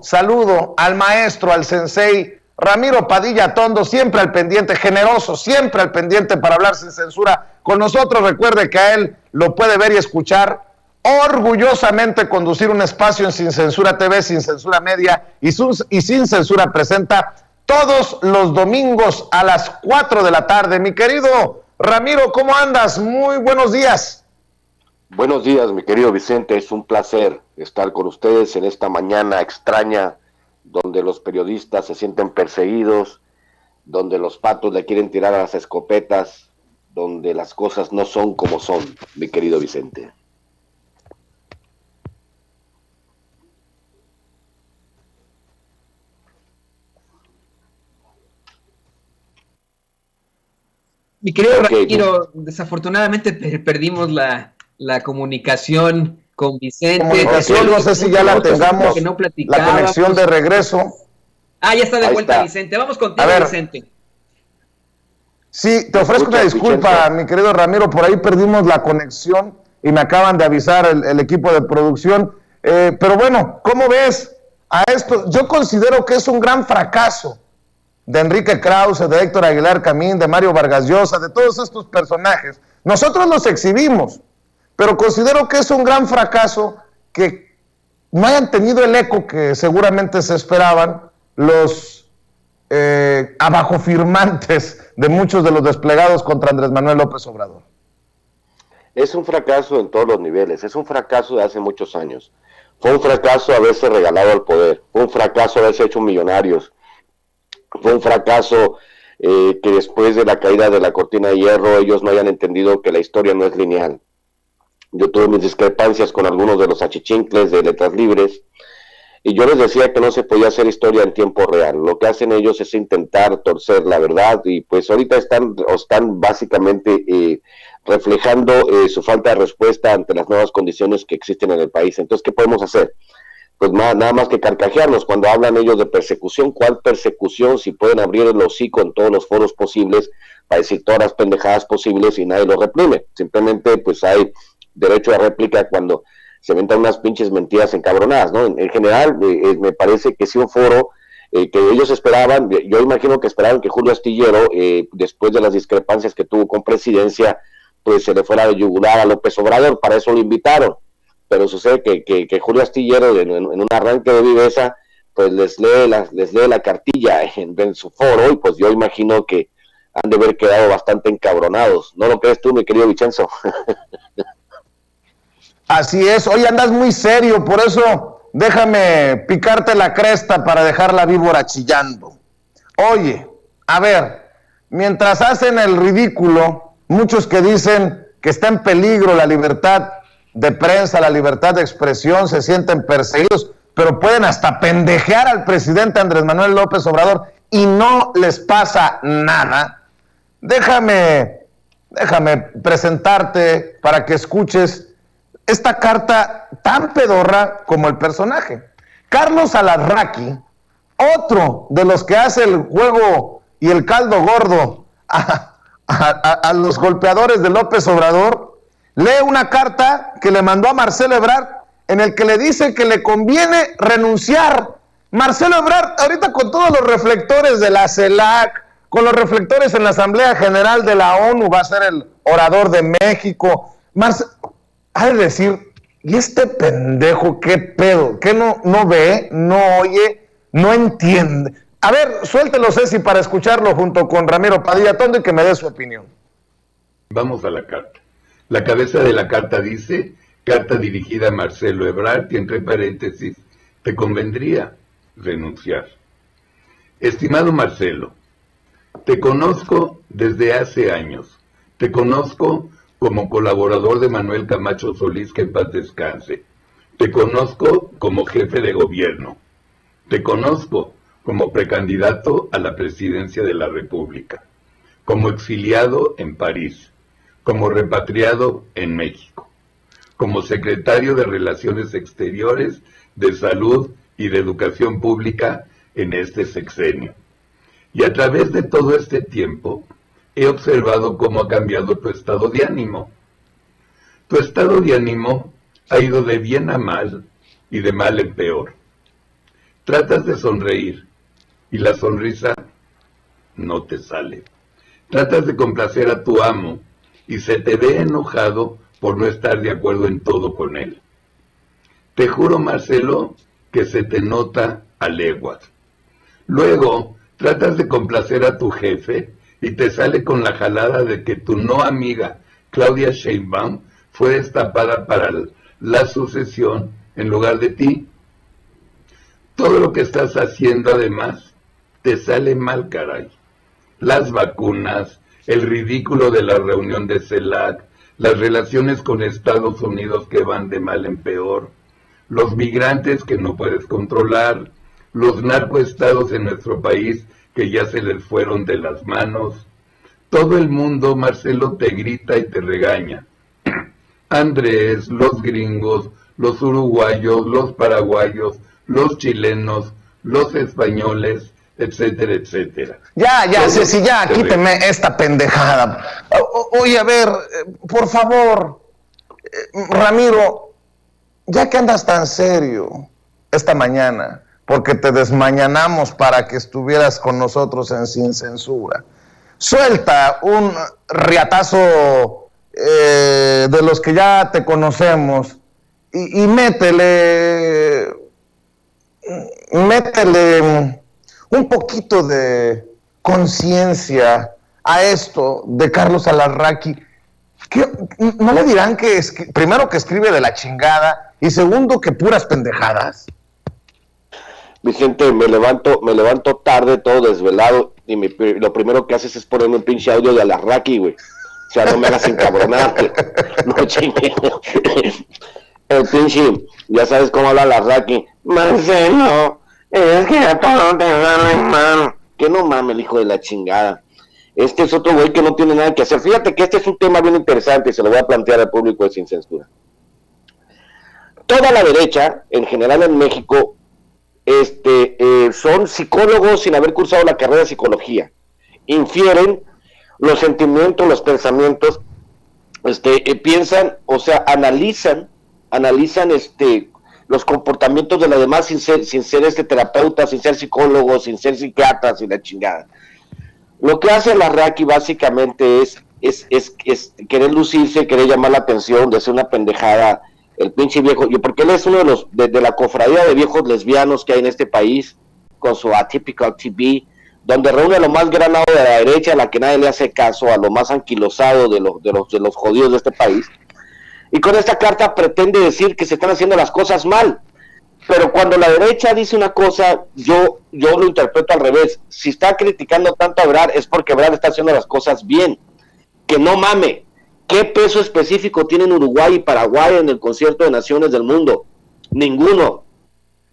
saludo al maestro, al sensei Ramiro Padilla Tondo, siempre al pendiente, generoso, siempre al pendiente para hablar sin censura con nosotros. Recuerde que a él lo puede ver y escuchar orgullosamente conducir un espacio en Sin Censura TV, Sin Censura Media y Sin Censura Presenta todos los domingos a las 4 de la tarde. Mi querido Ramiro, ¿cómo andas? Muy buenos días. Buenos días, mi querido Vicente. Es un placer estar con ustedes en esta mañana extraña, donde los periodistas se sienten perseguidos, donde los patos le quieren tirar a las escopetas, donde las cosas no son como son, mi querido Vicente. Mi querido Ramiro, desafortunadamente perdimos la comunicación con Vicente. Comunicación, no sé si ya la tengamos, la conexión de regreso. Ya está de vuelta Vicente. Vamos contigo, Vicente. Sí, te ofrezco una disculpa, mi querido Ramiro, por ahí perdimos la conexión y me acaban de avisar el equipo de producción. Pero bueno, ¿cómo ves a esto? Yo considero que es un gran fracaso de Enrique Krause, de Héctor Aguilar Camín, de Mario Vargas Llosa, de todos estos personajes. Nosotros los exhibimos, pero considero que es un gran fracaso que no hayan tenido el eco que seguramente se esperaban los abajofirmantes de muchos de los desplegados contra Andrés Manuel López Obrador. Es un fracaso en todos los niveles, es un fracaso de hace muchos años. Fue un fracaso haberse regalado al poder, fue un fracaso haberse hecho millonarios, fue un fracaso que después de la caída de la cortina de hierro ellos no hayan entendido que la historia no es lineal. Yo tuve mis discrepancias con algunos de los achichincles de Letras Libres, y yo les decía que no se podía hacer historia en tiempo real. Lo que hacen ellos es intentar torcer la verdad, y pues ahorita están básicamente reflejando su falta de respuesta ante las nuevas condiciones que existen en el país. Entonces, ¿qué podemos hacer? Pues nada más que carcajearnos cuando hablan ellos de persecución. ¿Cuál persecución? Si pueden abrir el hocico en todos los foros posibles para decir todas las pendejadas posibles y nadie lo reprime. Simplemente pues hay derecho a réplica cuando se inventan unas pinches mentiras encabronadas, ¿no? En general, me parece que sí un foro que ellos esperaban. Yo imagino que esperaban que Julio Astillero, después de las discrepancias que tuvo con Presidencia, pues se le fuera de yugular a López Obrador. Para eso lo invitaron, pero sucede que Julio Astillero en un arranque de viveza pues les lee la cartilla en su foro, y pues yo imagino que han de haber quedado bastante encabronados. ¿No lo crees tú, mi querido Vicenzo? Así es. Hoy andas muy serio, por eso déjame picarte la cresta para dejar la víbora chillando. Oye, a ver, mientras hacen el ridículo, muchos que dicen que está en peligro la libertad de prensa, la libertad de expresión, se sienten perseguidos, pero pueden hasta pendejear al presidente Andrés Manuel López Obrador y no les pasa nada. Déjame presentarte para que escuches esta carta tan pedorra como el personaje. Carlos Alarraqui, otro de los que hace el juego y el caldo gordo a los golpeadores de López Obrador, lee una carta que le mandó a Marcelo Ebrard en el que le dice que le conviene renunciar. Marcelo Ebrard, ahorita con todos los reflectores de la CELAC, con los reflectores en la Asamblea General de la ONU, va a ser el orador de México. Ha de decir, ¿y este pendejo qué pedo? ¿Qué no ve, no oye, no entiende? A ver, suéltelo, Ceci, para escucharlo junto con Ramiro Padilla Tondo y que me dé su opinión. Vamos a la carta. La cabeza de la carta dice, carta dirigida a Marcelo Ebrard, y entre paréntesis, te convendría renunciar. Estimado Marcelo, te conozco desde hace años. Te conozco como colaborador de Manuel Camacho Solís, que en paz descanse. Te conozco como jefe de gobierno. Te conozco como precandidato a la presidencia de la República, como exiliado en París, como repatriado en México, como secretario de Relaciones Exteriores, de Salud y de Educación Pública en este sexenio. Y a través de todo este tiempo, he observado cómo ha cambiado tu estado de ánimo. Tu estado de ánimo ha ido de bien a mal y de mal en peor. Tratas de sonreír y la sonrisa no te sale. Tratas de complacer a tu amo y se te ve enojado por no estar de acuerdo en todo con él. Te juro, Marcelo, que se te nota a leguas. Luego, tratas de complacer a tu jefe y te sale con la jalada de que tu no amiga Claudia Sheinbaum fue destapada para la sucesión en lugar de ti. Todo lo que estás haciendo, además, te sale mal, caray. Las vacunas, el ridículo de la reunión de CELAC, las relaciones con Estados Unidos que van de mal en peor, los migrantes que no puedes controlar, los narcoestados en nuestro país que ya se les fueron de las manos. Todo el mundo, Marcelo, te grita y te regaña. Andrés, los gringos, los uruguayos, los paraguayos, los chilenos, los españoles, etcétera, etcétera. Ya, Ceci, ya, quíteme esta pendejada. Oye, a ver, por favor, Ramiro, ya que andas tan serio esta mañana, porque te desmañanamos para que estuvieras con nosotros en Sin Censura, suelta un riatazo de los que ya te conocemos y métele un poquito de conciencia a esto de Carlos Alarraqui. ¿No le dirán que primero que escribe de la chingada y segundo que puras pendejadas? Vicente, me levanto tarde, todo desvelado, y lo primero que haces es ponerme un pinche audio de Alarraqui, güey. O sea, no me hagas encabronarte. No chingue. El pinche, ya sabes cómo habla Alarraqui. Marcelo, es que a todo te sale mal. Que no mames, el hijo de la chingada. Este es otro güey que no tiene nada que hacer. Fíjate que este es un tema bien interesante y se lo voy a plantear al público de Sin Censura. Toda la derecha, en general en México, son psicólogos sin haber cursado la carrera de psicología. Infieren los sentimientos, los pensamientos, piensan, o sea, analizan los comportamientos de los demás sin ser terapeuta, sin ser psicólogo, sin ser psiquiatra, sin la chingada. Lo que hace Alarraqui básicamente es querer lucirse, querer llamar la atención, de hacer una pendejada, el pinche viejo, porque él es uno de los de la cofradía de viejos lesbianos que hay en este país, con su Atypical TV, donde reúne a lo más granado de la derecha, a la que nadie le hace caso, a lo más anquilosado de los jodidos de este país. Y con esta carta pretende decir que se están haciendo las cosas mal. Pero cuando la derecha dice una cosa, yo lo interpreto al revés. Si está criticando tanto a Ebrard, es porque Ebrard está haciendo las cosas bien. Que no mame. ¿Qué peso específico tienen Uruguay y Paraguay en el concierto de naciones del mundo? Ninguno.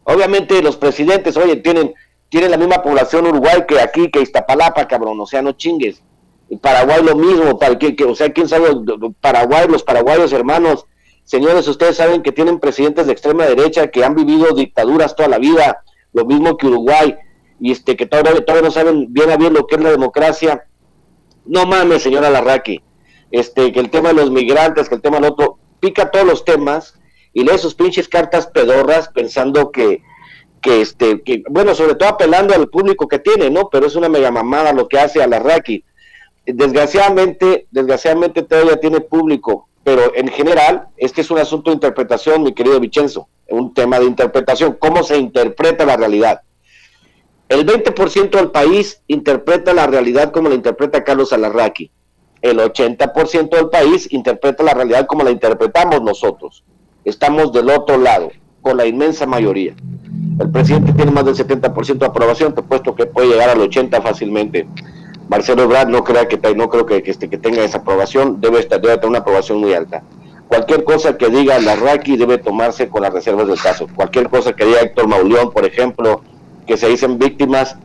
Obviamente los presidentes, oye, tienen la misma población Uruguay que aquí, que Iztapalapa, cabrón. O sea, no chingues. Y Paraguay lo mismo. O sea, quién sabe, Paraguay, los paraguayos hermanos. Señores, ustedes saben que tienen presidentes de extrema derecha que han vivido dictaduras toda la vida, lo mismo que Uruguay, y que todavía no saben bien a bien lo que es la democracia. No mames, señora Alarraqui, que el tema de los migrantes, que el tema del otro, pica todos los temas y lee sus pinches cartas pedorras pensando que bueno, sobre todo apelando al público que tiene, ¿no? Pero es una mega mamada lo que hace Alarraqui. Desgraciadamente todavía tiene público, pero en general, este es un asunto de interpretación, mi querido Vicenzo, un tema de interpretación, cómo se interpreta la realidad. El 20% del país interpreta la realidad como la interpreta Carlos Alarraqui. El 80% del país interpreta la realidad como la interpretamos nosotros. Estamos del otro lado, con la inmensa mayoría. El presidente tiene más del 70% de aprobación, te he puesto que puede llegar al 80% fácilmente. Marcelo Ebrard no creo que tenga esa aprobación, debe tener una aprobación muy alta. Cualquier cosa que diga Alarraqui debe tomarse con las reservas del caso. Cualquier cosa que diga Héctor Mauleón, por ejemplo, que se dicen víctimas.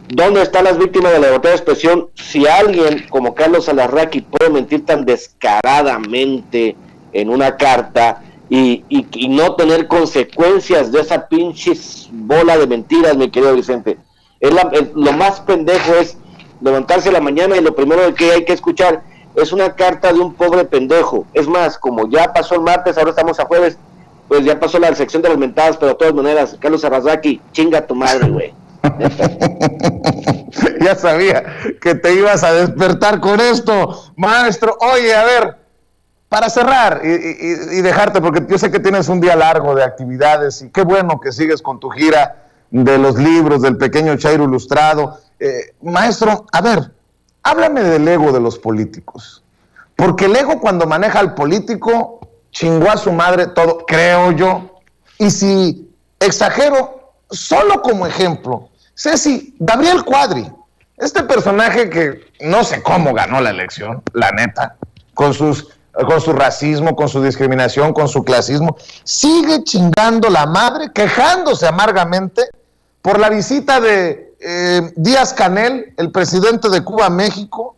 ¿Dónde están las víctimas de la libertad de expresión? Si alguien como Carlos Alarraqui puede mentir tan descaradamente en una carta y no tener consecuencias de esa pinche bola de mentiras, mi querido Vicente, lo más pendejo es levantarse a la mañana y lo primero que hay que escuchar es una carta de un pobre pendejo. Es más, como ya pasó el martes, ahora estamos a jueves, Pues ya pasó la sección de las mentadas, pero de todas maneras, Carlos Arrazaki, chinga tu madre, güey. Ya sabía que te ibas a despertar con esto, maestro. Oye, a ver, para cerrar y dejarte, porque yo sé que tienes un día largo de actividades y qué bueno que sigues con tu gira de los libros del pequeño Chairo Ilustrado. Maestro, a ver, háblame del ego de los políticos, porque el ego cuando maneja al político chingó a su madre todo, creo yo. Y si exagero, solo como ejemplo, Ceci, Gabriel Cuadri, este personaje que no sé cómo ganó la elección, la neta, con su racismo, con su discriminación, con su clasismo, sigue chingando la madre, quejándose amargamente por la visita de Díaz-Canel, el presidente de Cuba a México.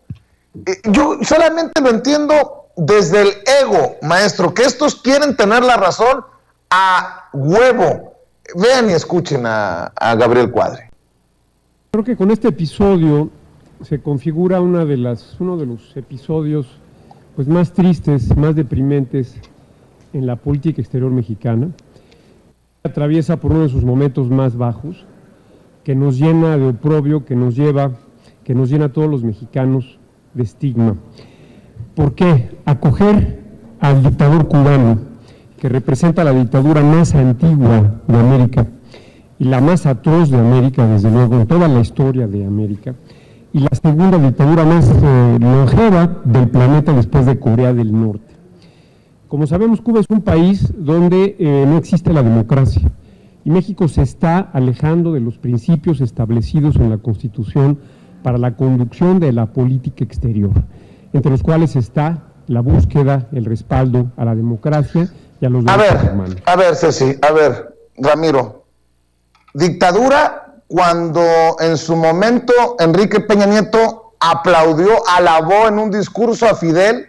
Yo solamente lo entiendo desde el ego, maestro, que estos quieren tener la razón a huevo. Vean y escuchen a Gabriel Cuadri. Creo que con este episodio se configura uno de los episodios pues más tristes, más deprimentes en la política exterior mexicana. Atraviesa por uno de sus momentos más bajos, que nos llena de oprobio, que nos llena a todos los mexicanos de estigma. ¿Por qué? Acoger al dictador cubano, que representa la dictadura más antigua de América y la más atroz de América, desde luego, en toda la historia de América, y la segunda dictadura más longeva del planeta después de Corea del Norte. Como sabemos, Cuba es un país donde no existe la democracia, y México se está alejando de los principios establecidos en la Constitución para la conducción de la política exterior, entre los cuales está la búsqueda, el respaldo a la democracia y a los derechos humanos. A ver, Ceci, Ramiro. Dictadura cuando en su momento Enrique Peña Nieto alabó en un discurso a Fidel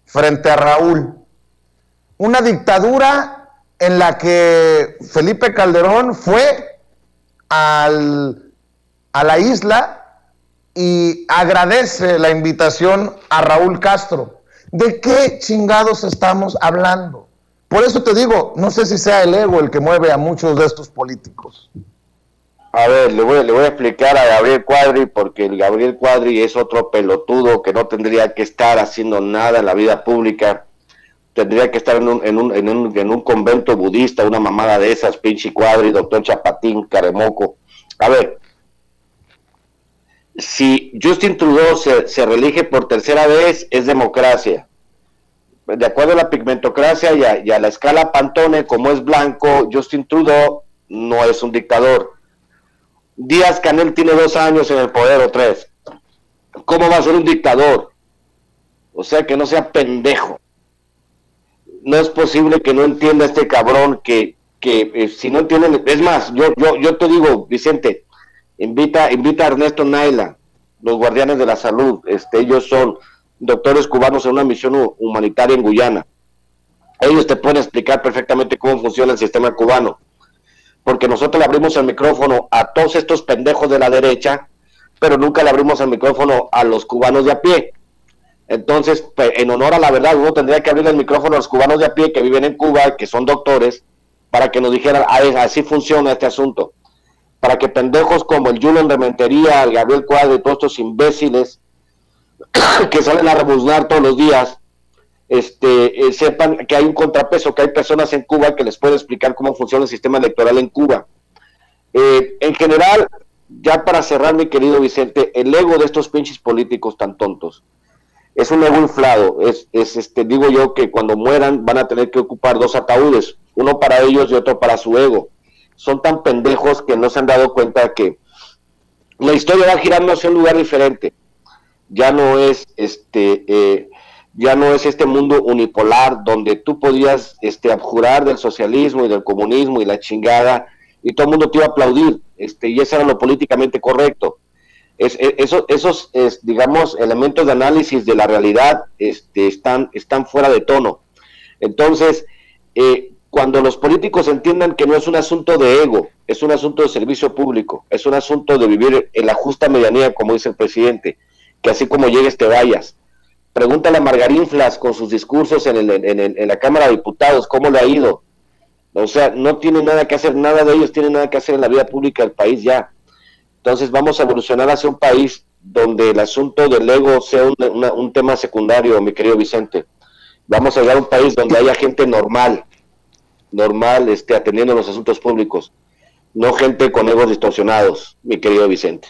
frente a Raúl. Una dictadura en la que Felipe Calderón fue a la isla y agradece la invitación a Raúl Castro. ¿De qué chingados estamos hablando? Por eso te digo, no sé si sea el ego el que mueve a muchos de estos políticos. A ver, le voy a explicar a Gabriel Cuadri, porque el Gabriel Cuadri es otro pelotudo que no tendría que estar haciendo nada en la vida pública. Tendría que estar en un convento budista, una mamada de esas, pinche Cuadri, doctor Chapatín, Caremoco. A ver, si Justin Trudeau se reelige por tercera vez, es democracia. De acuerdo a la pigmentocracia y a la escala Pantone, como es blanco, Justin Trudeau no es un dictador. Díaz-Canel tiene 2 años en el poder o 3. ¿Cómo va a ser un dictador? O sea, que no sea pendejo. No es posible que no entienda este cabrón que si no entienden, es más, yo te digo, Vicente, invita a Ernesto Naila, los guardianes de la salud, ellos son doctores cubanos en una misión humanitaria en Guyana. Ellos te pueden explicar perfectamente cómo funciona el sistema cubano, porque nosotros le abrimos el micrófono a todos estos pendejos de la derecha, pero nunca le abrimos el micrófono a los cubanos de a pie. Entonces, en honor a la verdad, uno tendría que abrir el micrófono a los cubanos de a pie que viven en Cuba, que son doctores, para que nos dijeran, así funciona este asunto. Para que pendejos como el Julen Rementería, el Gabriel Cuadri, todos estos imbéciles que salen a rebuznar todos los días, sepan que hay un contrapeso, que hay personas en Cuba que les pueden explicar cómo funciona el sistema electoral en Cuba. En general, ya para cerrar, mi querido Vicente, el ego de estos pinches políticos tan tontos es un ego inflado. Digo yo que cuando mueran van a tener que ocupar 2 ataúdes, uno para ellos y otro para su ego. Son tan pendejos que no se han dado cuenta que la historia va girando hacia un lugar diferente. Ya no es este mundo unipolar donde tú podías abjurar del socialismo y del comunismo y la chingada y todo el mundo te iba a aplaudir, y eso era lo políticamente correcto. Esos digamos, elementos de análisis de la realidad están fuera de tono. Entonces, cuando los políticos entiendan que no es un asunto de ego, es un asunto de servicio público, es un asunto de vivir en la justa medianía, como dice el presidente, que así como llegues te vayas. Pregúntale a Margarín Flas con sus discursos en la Cámara de Diputados, cómo le ha ido. O sea, no tienen nada que hacer, nada de ellos tienen nada que hacer en la vida pública del país ya. Entonces vamos a evolucionar hacia un país donde el asunto del ego sea un tema secundario, mi querido Vicente. Vamos a llegar a un país donde haya gente normal, atendiendo los asuntos públicos, no gente con egos distorsionados, mi querido Vicente.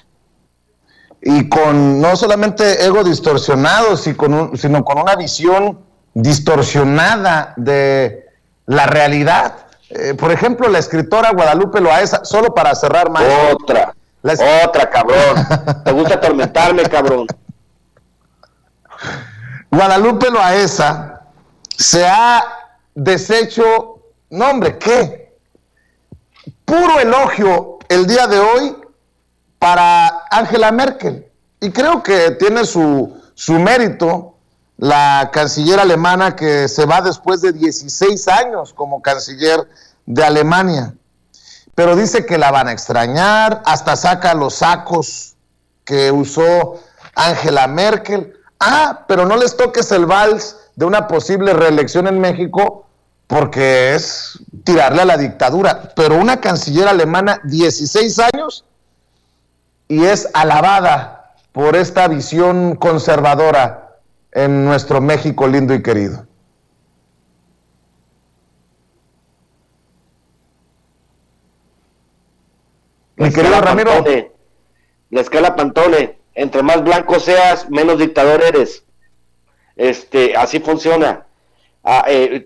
Y con no solamente egos distorsionados, sino con una visión distorsionada de la realidad. Por ejemplo, la escritora Guadalupe Loaesa, solo para cerrar más. Otra, cabrón. Te gusta atormentarme, cabrón. Guadalupe Loaesa se ha deshecho, no hombre, ¿qué? Puro elogio el día de hoy para Angela Merkel. Y creo que tiene su mérito la canciller alemana que se va después de 16 años como canciller de Alemania. Pero dice que la van a extrañar, hasta saca los sacos que usó Angela Merkel. Pero no les toques el vals de una posible reelección en México porque es tirarle a la dictadura. Pero una canciller alemana, 16 años, y es alabada por esta visión conservadora en nuestro México lindo y querido. Mi querido Ramiro. La escala Pantone, entre más blanco seas, menos dictador eres. Así funciona.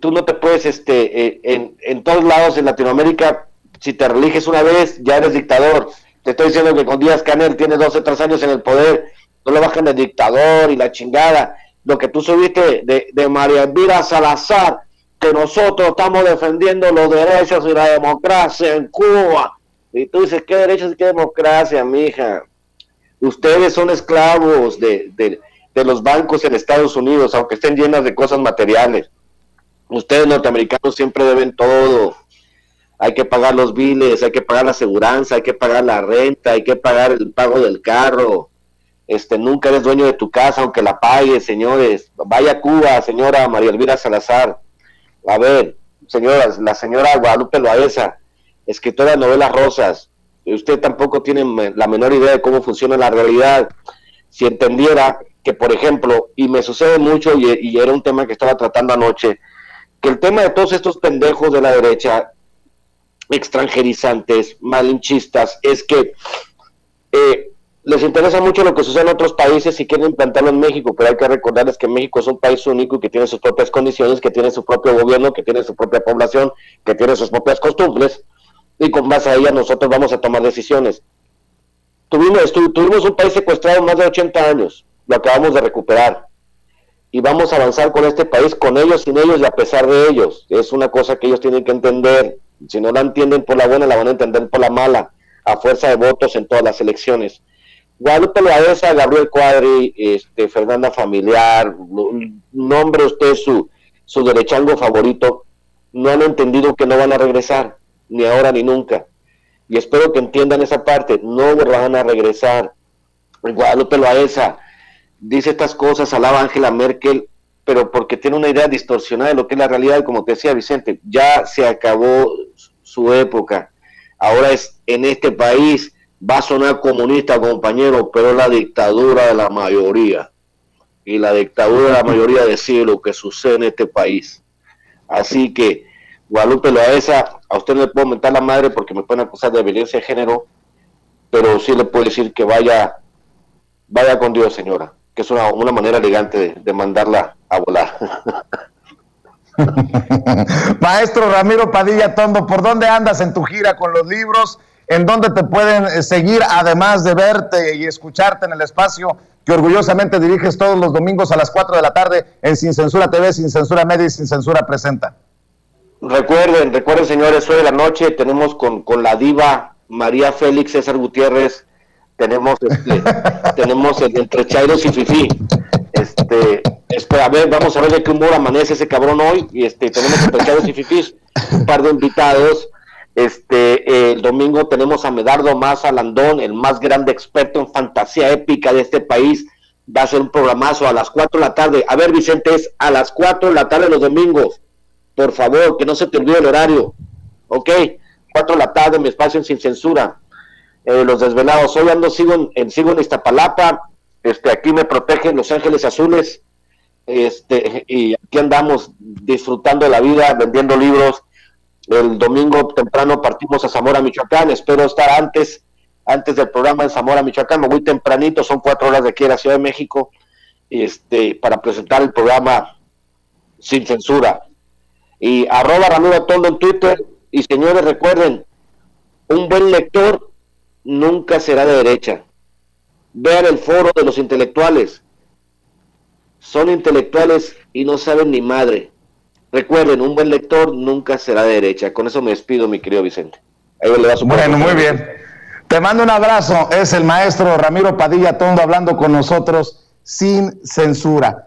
Tú no te puedes, en todos lados en Latinoamérica, si te religes una vez, ya eres dictador. Te estoy diciendo que con Díaz-Canel tiene 12 o 3 años en el poder, no le bajan de dictador y la chingada. Lo que tú subiste de María Elvira Salazar, que nosotros estamos defendiendo los derechos y la democracia en Cuba. Y tú dices, ¿qué derechos y qué democracia, mija? Ustedes son esclavos de los bancos en Estados Unidos, aunque estén llenas de cosas materiales. Ustedes norteamericanos siempre deben todo. Hay que pagar los biles, hay que pagar la aseguranza, hay que pagar la renta, hay que pagar el pago del carro. Nunca eres dueño de tu casa, aunque la pagues, señores. Vaya a Cuba, señora María Elvira Salazar. A ver, señoras, la señora Guadalupe Loaesa, escritora de novelas rosas. Usted tampoco tiene la menor idea de cómo funciona la realidad. Si entendiera que, por ejemplo, y me sucede mucho, y era un tema que estaba tratando anoche, que el tema de todos estos pendejos de la derecha, extranjerizantes, malinchistas, es que les interesa mucho lo que sucede en otros países y quieren implantarlo en México, pero hay que recordarles que México es un país único y que tiene sus propias condiciones, que tiene su propio gobierno, que tiene su propia población, que tiene sus propias costumbres, y con base a ellas nosotros vamos a tomar decisiones. Tuvimos un país secuestrado más de 80 años, lo acabamos de recuperar, y vamos a avanzar con este país, con ellos, sin ellos y a pesar de ellos. Es una cosa que ellos tienen que entender. Si no la entienden por la buena, la van a entender por la mala, a fuerza de votos en todas las elecciones. Guadalupe Loaesa, Gabriel Cuadri, Fernanda Familiar, nombre usted su derechango favorito, no han entendido que no van a regresar, ni ahora ni nunca. Y espero que entiendan esa parte, no van a regresar. Guadalupe Loaesa dice estas cosas, alaba a Angela Merkel, pero porque tiene una idea distorsionada de lo que es la realidad, y como te decía Vicente, ya se acabó su época. Ahora es en este país, va a sonar comunista, compañero, pero es la dictadura de la mayoría. Y la dictadura de la mayoría decide lo que sucede en este país. Así que, Guadalupe Loaesa, a usted no le puedo mentar la madre porque me pueden acusar de violencia de género, pero sí le puedo decir que vaya con Dios, señora, que es una manera elegante de mandarla a volar. Maestro Ramiro Padilla Tondo, ¿por dónde andas en tu gira con los libros? ¿En dónde te pueden seguir, además de verte y escucharte en el espacio que orgullosamente diriges todos los domingos a las 4 de la tarde en Sin Censura TV, Sin Censura Media y Sin Censura Presenta? Recuerden, señores, hoy de la noche tenemos con la diva María Félix César Gutiérrez, tenemos el entre Chairos y Fifí. A ver, vamos a ver de qué humor amanece ese cabrón hoy. Y tenemos entre Chairos y Fifí un par de invitados. El domingo tenemos a Medardo Maza Landón, el más grande experto en fantasía épica de este país. Va a ser un programazo a las 4 de la tarde. A ver, Vicente, es a las 4 de la tarde los domingos. Por favor, que no se te olvide el horario. Ok, 4 de la tarde, mi espacio en Sin Censura. Los Desvelados. Hoy sigo en Iztapalapa. Aquí me protegen Los Ángeles Azules. Y aquí andamos disfrutando de la vida, vendiendo libros. El domingo temprano partimos a Zamora, Michoacán. Espero estar antes del programa en Zamora, Michoacán. Me voy tempranito, son 4 horas de aquí a la Ciudad de México, para presentar el programa Sin Censura. Y @Ramiro Tondo en Twitter. Y señores, recuerden, un buen lector nunca será de derecha. Vean el foro de los intelectuales. Son intelectuales y no saben ni madre. Recuerden, un buen lector nunca será de derecha. Con eso me despido, mi querido Vicente. Bueno, muy bien. Te mando un abrazo. Es el maestro Ramiro Padilla Tondo hablando con nosotros sin censura.